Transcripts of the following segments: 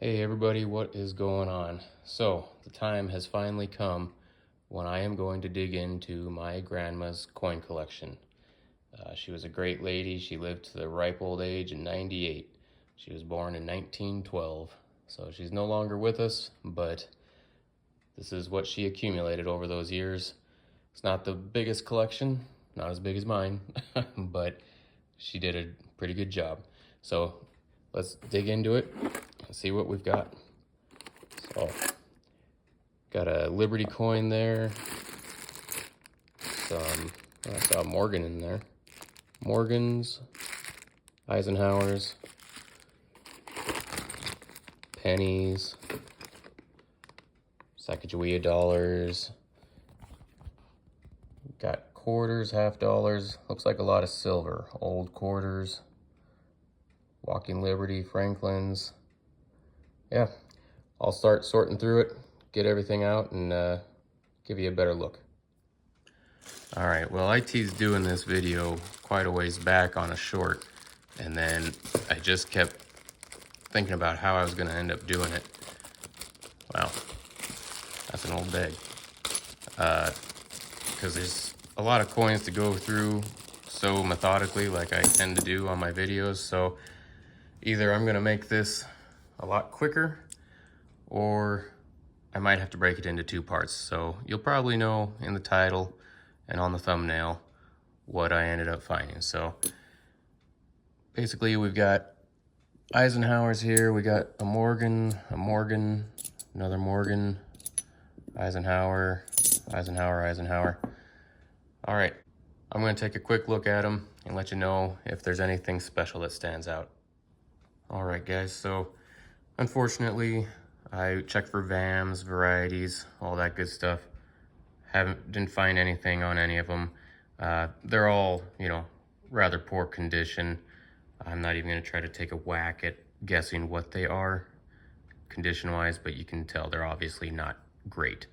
Hey everybody, what is going on? So, the time has finally come when I am going to dig into my grandma's coin collection. She was a great lady. She lived to the ripe old age of 98. She was born in 1912. So she's no longer with us, but this is what she accumulated over those years. It's not the biggest collection, not as big as mine, but she did a pretty good job. So let's dig into it and see what we've got. So, got a Liberty coin there. I saw Morgan in there. Morgans, Eisenhowers, pennies, Sacagawea dollars. Got quarters, half dollars. Looks like a lot of silver. Old quarters, Walking Liberty, Franklin's. Yeah, I'll start sorting through it, get everything out, and give you a better look. All right, well, I teased doing this video quite a ways back on a short, and then I just kept thinking about how I was going to end up doing it. Wow, that's an old bag. Because there's a lot of coins to go through so methodically like I tend to do on my videos, so either I'm going to make this a lot quicker, or I might have to break it into two parts. So you'll probably know in the title and on the thumbnail what I ended up finding. So basically we've got Eisenhower's here. We got a Morgan, another Morgan, Eisenhower. All right, I'm gonna take a quick look at them and let you know if there's anything special that stands out. All right, guys, so unfortunately, I checked for VAMs, varieties, all that good stuff. Didn't find anything on any of them. They're all, rather poor condition. I'm not even gonna try to take a whack at guessing what they are condition-wise, but you can tell they're obviously not great.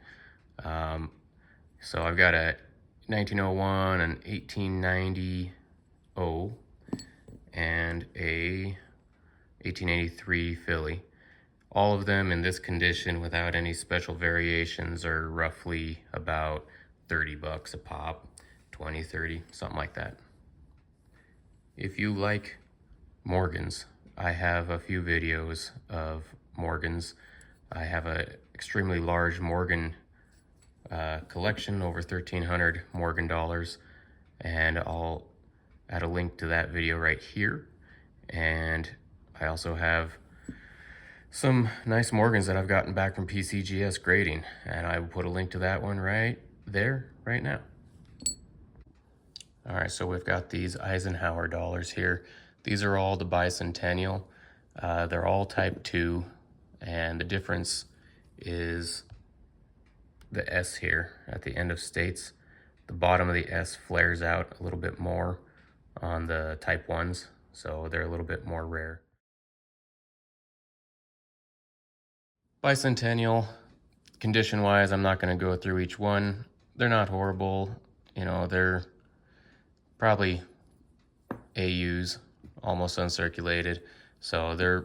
So I've got a 1901, an 1890 O, and a 1883 Philly. All of them in this condition without any special variations are roughly about 30 bucks a pop, 20, 30, something like that. If you like Morgans, I have a few videos of Morgans. I have an extremely large Morgan collection, over 1,300 Morgan dollars, and I'll add a link to that video right here. And I also have some nice Morgans that I've gotten back from PCGS grading, and I will put a link to that one right there, right now. All right, so we've got these Eisenhower dollars here. These are all the bicentennial. They're all type 2, and the difference is the S here at the end of states. The bottom of the S flares out a little bit more on the type 1s, so they're a little bit more rare. Bicentennial, condition-wise, I'm not going to go through each one. They're not horrible. They're probably AUs, almost uncirculated. So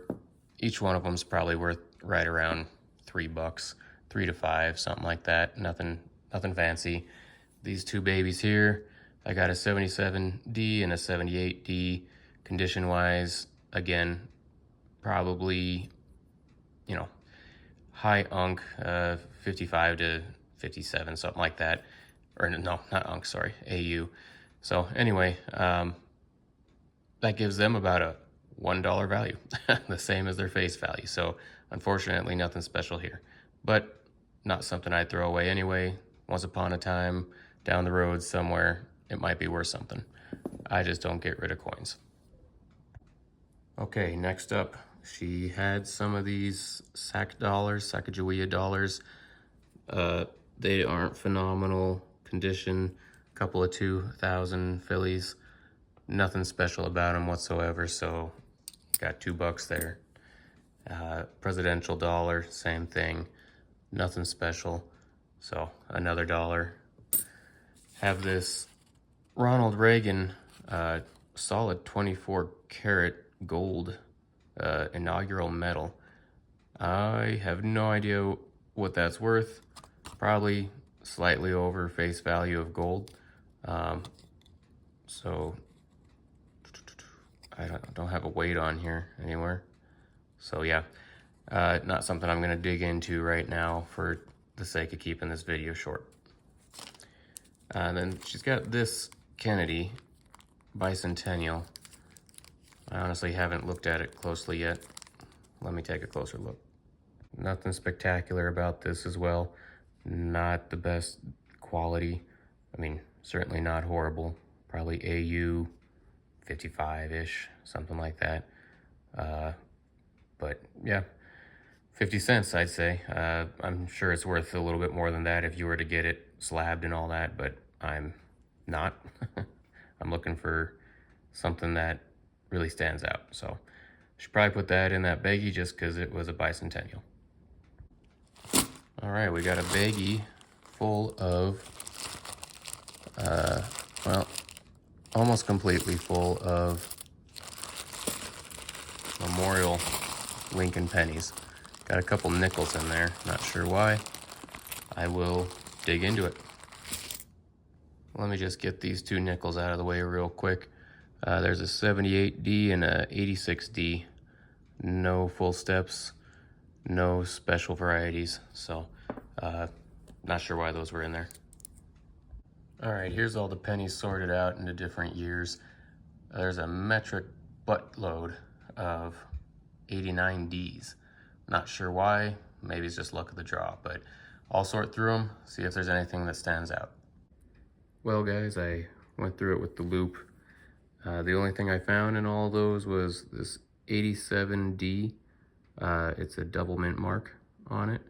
each one of them is probably worth right around $3, 3 to 5, something like that. Nothing fancy. These two babies here, I got a 77D and a 78D. Condition-wise, again, probably, high unk, 55 to 57, something like that. Or no, not unk, sorry, AU. So anyway, that gives them about a $1 value, the same as their face value. So unfortunately, nothing special here, but not something I'd throw away anyway. Once upon a time, down the road somewhere, it might be worth something. I just don't get rid of coins. Okay, next up, she had some of these Sacagawea dollars. They aren't phenomenal condition. Couple of 2,000 Phillies. Nothing special about them whatsoever, so got $2 there. Presidential dollar, same thing. Nothing special, so another $1. Have this Ronald Reagan solid 24 karat gold inaugural medal. I have no idea what that's worth. Probably slightly over face value of gold. So I don't have a weight on here anywhere. So yeah, not something I'm gonna dig into right now for the sake of keeping this video short. Then she's got this Kennedy bicentennial. I honestly haven't looked at it closely yet. Let me take a closer look. Nothing spectacular about this as well. Not the best quality. I mean, certainly not horrible. Probably AU 55-ish, something like that. But yeah, 50 cents, I'd say. I'm sure it's worth a little bit more than that if you were to get it slabbed and all that, but I'm not. I'm looking for something that really stands out. So should probably put that in that baggie just because it was a bicentennial. All right, we got a baggie full of, well, almost completely full of Memorial Lincoln pennies. Got a couple nickels in there, not sure why. I will dig into it. Let me just get these two nickels out of the way real quick. There's a 78D and a 86D. No full steps, no special varieties, so not sure why those were in there. All right, here's all the pennies sorted out into different years. There's a metric buttload of 89Ds. Not sure why, maybe it's just luck of the draw, but I'll sort through them, see if there's anything that stands out. Well guys, I went through it with the loop. The only thing I found in all those was this 87D. It's a double mint mark on it.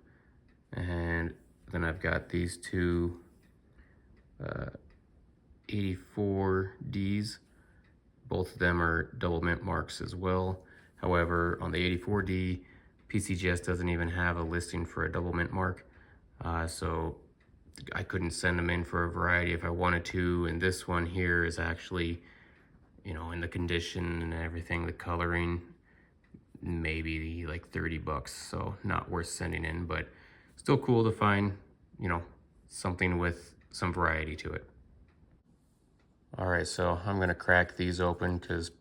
And then I've got these two 84Ds. Both of them are double mint marks as well. However, on the 84D, PCGS doesn't even have a listing for a double mint mark. So I couldn't send them in for a variety if I wanted to. And this one here is actually, you know, in the condition and everything, the coloring, maybe like 30 bucks. So not worth sending in, but still cool to find, you know, something with some variety to it. All right, so I'm gonna crack these open because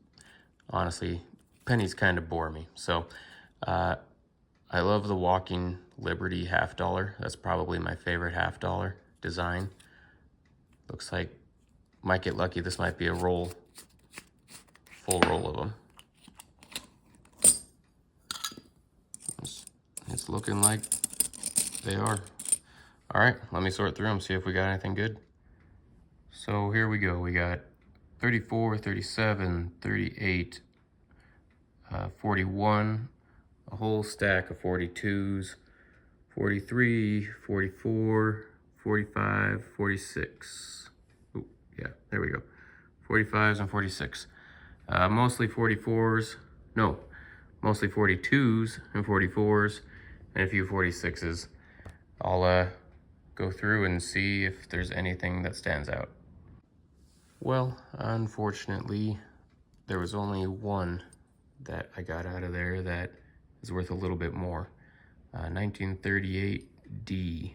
honestly, pennies kind of bore me. So I love the Walking Liberty $50. That's probably my favorite $50 design. Looks like, might get lucky, this might be a roll, full roll of them. It's looking like they are. All right, let me sort through them, see if we got anything good. So here we go. We got 34, 37, 38, 41, a whole stack of 42s, 43, 44, 45, 46. Oh, yeah, there we go. 45s and 46. Mostly 44s, no, mostly 42s and 44s, and a few 46s. I'll go through and see if there's anything that stands out. Well, unfortunately, there was only one that I got out of there that is worth a little bit more. 1938D.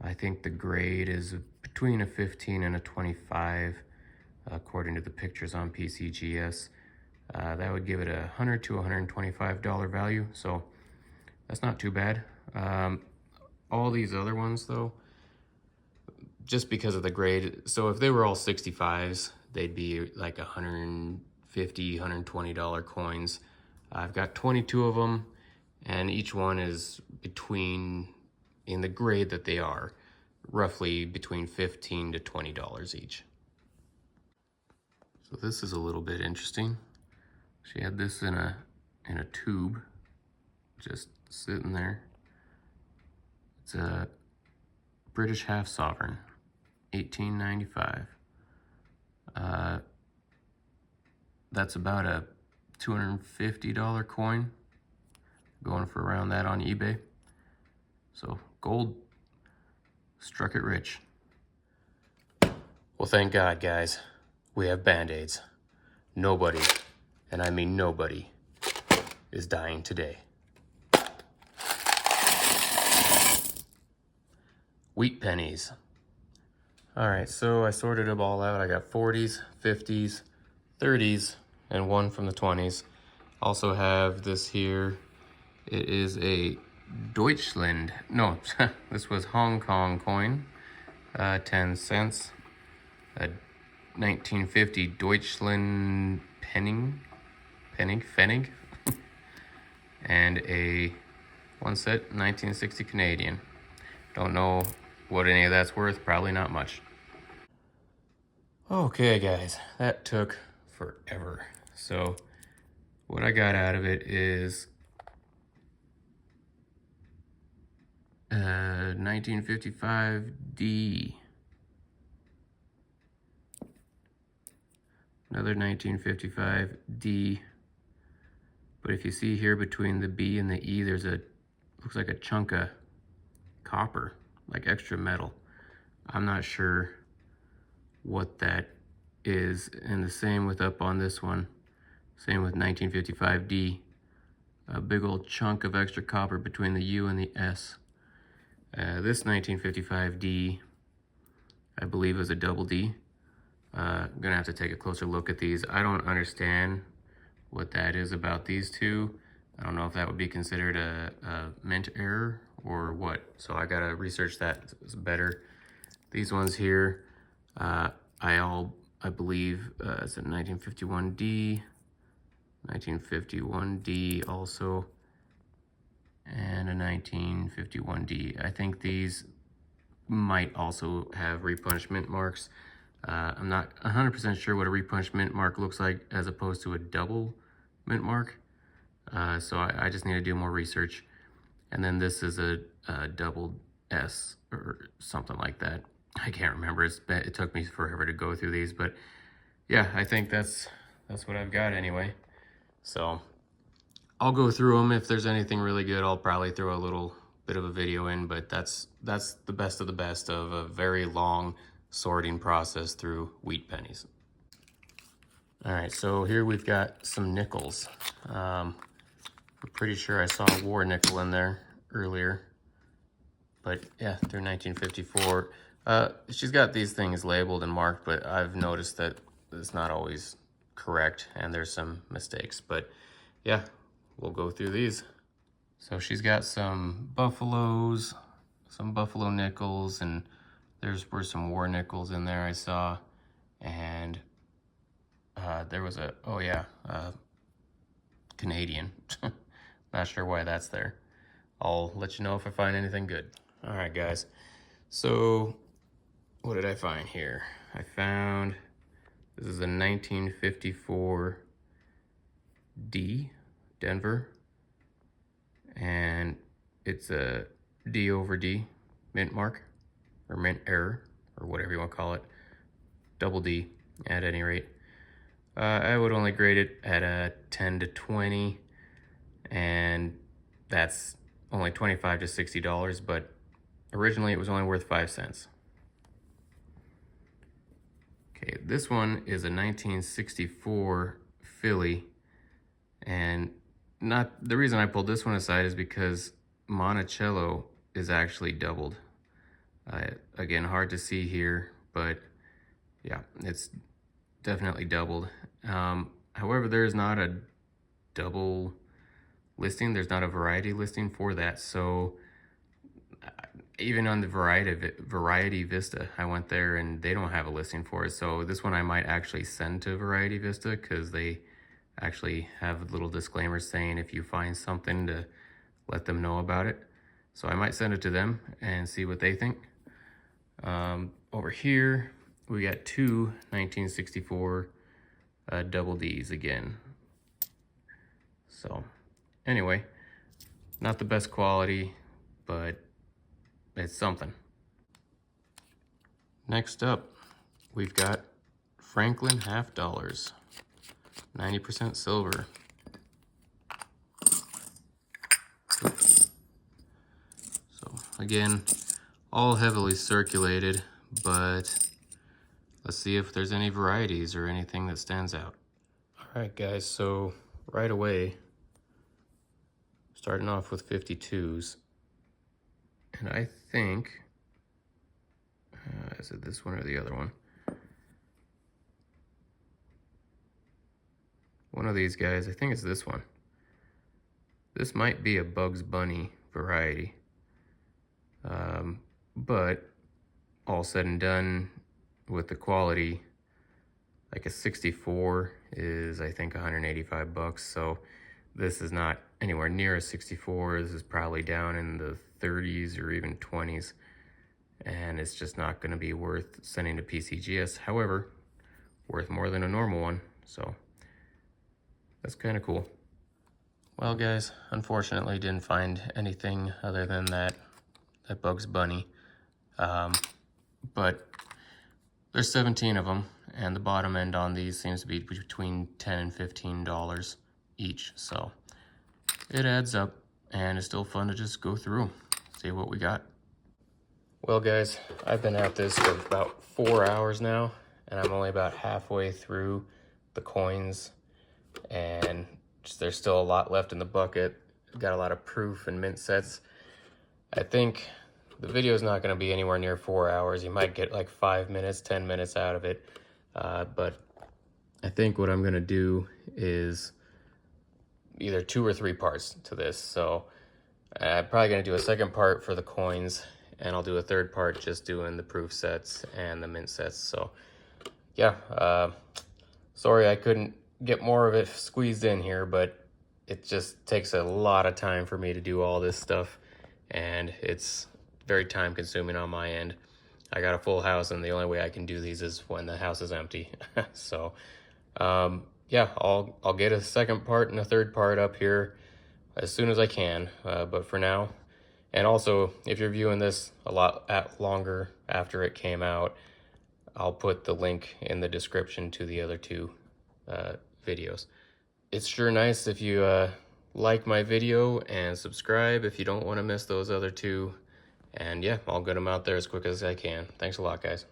I think the grade is between a 15 and a 25, according to the pictures on PCGS. That would give it a $100 to $125 value, so that's not too bad. All these other ones, though, just because of the grade, so if they were all 65s, they'd be like $150, $120 coins. I've got 22 of them, and each one is between, in the grade that they are, roughly between $15 to $20 each. So this is a little bit interesting. She had this in a tube, just sitting there. It's a British half sovereign, 1895. That's about a $250 coin, going for around that on eBay. So gold struck it rich. Well, thank God, guys, we have Band-Aids. Nobody, and I mean nobody, is dying today. wheat pennies. All right, so I sorted them all out. I got 40s, 50s, 30s, and one from the 20s. Also have this here. It is a Deutschland, no, this was Hong Kong coin, 10 cents. A 1950 Deutschland Pfennig, and a one set 1960 Canadian. Don't know what any of that's worth, probably not much. Okay guys, that took forever. So what I got out of it is 1955D. Another 1955D. But if you see here between the B and the E, there's a, looks like a chunk of copper, like extra metal. I'm not sure what that is. And the same with up on this one. Same with 1955D. A big old chunk of extra copper between the U and the S. This 1955D, I believe, is a double D. I'm gonna have to take a closer look at these. I don't understand what that is about these two. I don't know if that would be considered a mint error or what. So I gotta research that better. These ones here, I believe it's a 1951D, 1951D also, and a 1951D. I think these might also have repunched mint marks. I'm not 100% sure what a repunched mint mark looks like as opposed to a double mint mark. So I just need to do more research. And then this is a double S or something like that. I can't remember. It took me forever to go through these, but yeah, I think that's what I've got anyway. So I'll go through them. If there's anything really good, I'll probably throw a little bit of a video in, but that's the best of the best of a very long sorting process through wheat pennies. All right, so here we've got some nickels. I'm pretty sure I saw a war nickel in there earlier, but yeah, they're 1954. She's got these things labeled and marked, but I've noticed that it's not always correct and there's some mistakes, but yeah, we'll go through these. So she's got some buffaloes, some buffalo nickels, and were some war nickels in there I saw, and there was a, oh yeah, Canadian. Not sure why that's there. I'll let you know if I find anything good. All right, guys. So what did I find here? I found, this is a 1954 D, Denver, and it's a D over D mint mark, or mint error, or whatever you want to call it. Double D at any rate. I would only grade it at a 10 to 20, and that's only $25 to $60, but originally it was only worth 5 cents. Okay, this one is a 1964 Philly, and the reason I pulled this one aside is because Monticello is actually doubled. Again, hard to see here, but yeah, it's definitely doubled. However, there is not a double listing. There's not a variety listing for that. So even on the Variety Vista, I went there and they don't have a listing for it. So this one I might actually send to Variety Vista because they actually have little disclaimers saying if you find something to let them know about it. So I might send it to them and see what they think. Over here, we got two 1964 double Ds again. So anyway, not the best quality, but it's something. Next up, we've got Franklin half dollars, 90% silver. Oops. So again, all heavily circulated, but let's see if there's any varieties or anything that stands out. All right, guys, so right away, starting off with 52s, and I think Is it this one or the other one? One of these guys, I think it's this one. This might be a Bugs Bunny variety. But all said and done with the quality, like a 64 is I think 185 bucks. So this is not anywhere near a 64. This is probably down in the 30s or even 20s. And it's just not going to be worth sending to PCGS. However, worth more than a normal one. So that's kind of cool. Well, guys, unfortunately didn't find anything other than that Bugs Bunny. But there's 17 of them, and the bottom end on these seems to be between $10 and $15 each. So it adds up, and it's still fun to just go through, see what we got. Well, guys, I've been at this for about 4 hours now, and I'm only about halfway through the coins, and there's still a lot left in the bucket. Got a lot of proof and mint sets. I think the video is not going to be anywhere near 4 hours. You might get like 5 minutes, 10 minutes out of it. But I think what I'm going to do is either 2 or 3 parts to this. So I'm probably going to do a second part for the coins, and I'll do a third part just doing the proof sets and the mint sets. So yeah, sorry I couldn't get more of it squeezed in here, but it just takes a lot of time for me to do all this stuff, and it's very time consuming on my end. I got a full house, and the only way I can do these is when the house is empty. So yeah, I'll get a second part and a third part up here as soon as I can, but for now. And also, if you're viewing this a lot longer after it came out, I'll put the link in the description to the other 2 videos. It's sure nice if you like my video and subscribe if you don't want to miss those other 2. And yeah, I'll get them out there as quick as I can. Thanks a lot, guys.